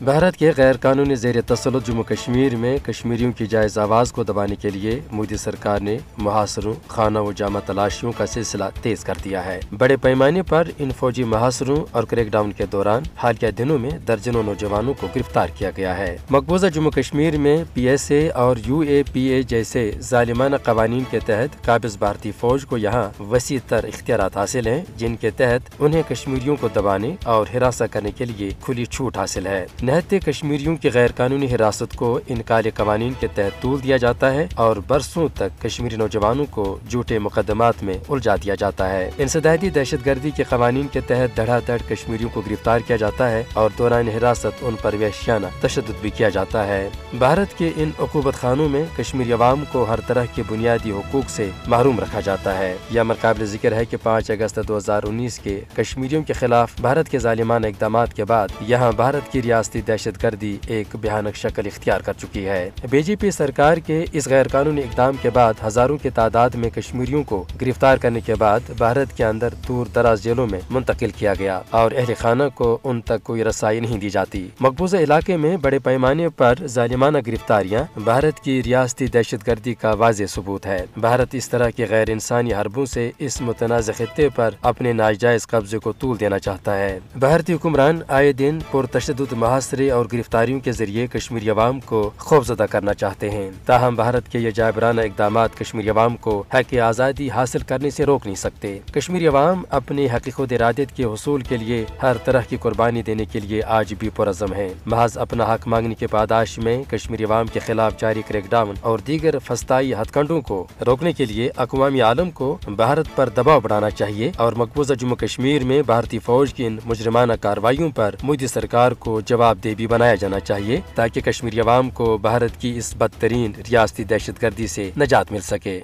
भारत के गैर कानूनी ज़ेर तसल्लुत जम्मू कश्मीर में कश्मीरियों की जायज़ आवाज़ को दबाने के लिए मोदी सरकार ने मुहासरों, खाना व जामा तलाशियों का सिलसिला तेज कर दिया है। बड़े पैमाने पर इन फौजी मुहासरों और क्रैकडाउन के दौरान हालिया दिनों में दर्जनों नौजवानों को गिरफ्तार किया गया है। मकबूजा जम्मू कश्मीर में PSA और UAPA जैसे जालिमाना कवानीन के तहत काबिज भारतीय फौज को यहाँ वसी तर इख्तियारात हासिल हैं, जिनके तहत उन्हें कश्मीरियों को दबाने और हिरासत करने के लिए खुली छूट हासिल है। निहत्ते कश्मीरियों की गैर कानूनी हिरासत को इन काले कवानीन के तहत तूल दिया जाता है और बरसों तक कश्मीरी नौजवानों को झूठे मुकदमात में उलझा दिया जाता है। इंसदादी दहशत गर्दी के कवानीन के तहत धड़ाधड़ कश्मीरियों को गिरफ्तार किया जाता है और दौरान हिरासत उन पर वहशियाना तशद्दुद भी किया जाता है। भारत के इन उकूबत खानों में कश्मीरी अवाम को हर तरह के बुनियादी हुकूक से महरूम रखा जाता है। यह मकाबिल जिक्र है कि 5 अगस्त 2019 के कश्मीरियों के खिलाफ भारत के जालिमाना इक़दाम के बाद यहाँ भारत की रियासती दहशत गर्दी एक भयानक शक्ल इख्तियार कर चुकी है। BJP सरकार के इस गैर कानूनी इक़दाम के बाद हजारों की तादाद में कश्मीरियों को गिरफ्तार करने के बाद भारत के अंदर दूर दराज जेलों में मुंतकिल किया गया और अहल खाना को उन तक कोई रसाई नहीं दी जाती। मकबूजा इलाके में बड़े पैमाने पर जालिमाना गिरफ्तारियां भारत की रियासती दहशत गर्दी का वाज़ेह सबूत है। भारत इस तरह के गैर इंसानी हरबों से इस मुतनाज़ खित्ते पर अपने नाजायज कब्जे को तूल देना चाहता है। भारतीय हुक्मरान आए दिन पुरतशद्दुद मुहासरे और गिरफ्तारियों के जरिए कश्मीरी अवाम को खौफजदा करना चाहते हैं। ताहम भारत के ये जाबराना इक़दामात कश्मीरी अवाम को हक आज़ादी हासिल करने से रोक नहीं सकते। कश्मीरी अवाम अपने हक खुद इरादत के हुसूल के लिए हर तरह की कुर्बानी देने के लिए आज भी पुरज़म है। महज अपना हक मांगने के पादाश में कश्मीरी अवाम के खिलाफ जारी क्रैकडाउन और दीगर फस्ताई हथकंडों को रोकने के लिए अक़वामी आलम को भारत पर दबाव बढ़ाना चाहिए और मकबूजा जम्मू कश्मीर में भारतीय फौज की इन मुजरिमाना कार्रवाइयों पर मोदी सरकार को जवाबदेह भी बनाया जाना चाहिए, ताकि कश्मीरी अवाम को भारत की इस बदतरीन रियासती दहशत गर्दी से निजात मिल सके।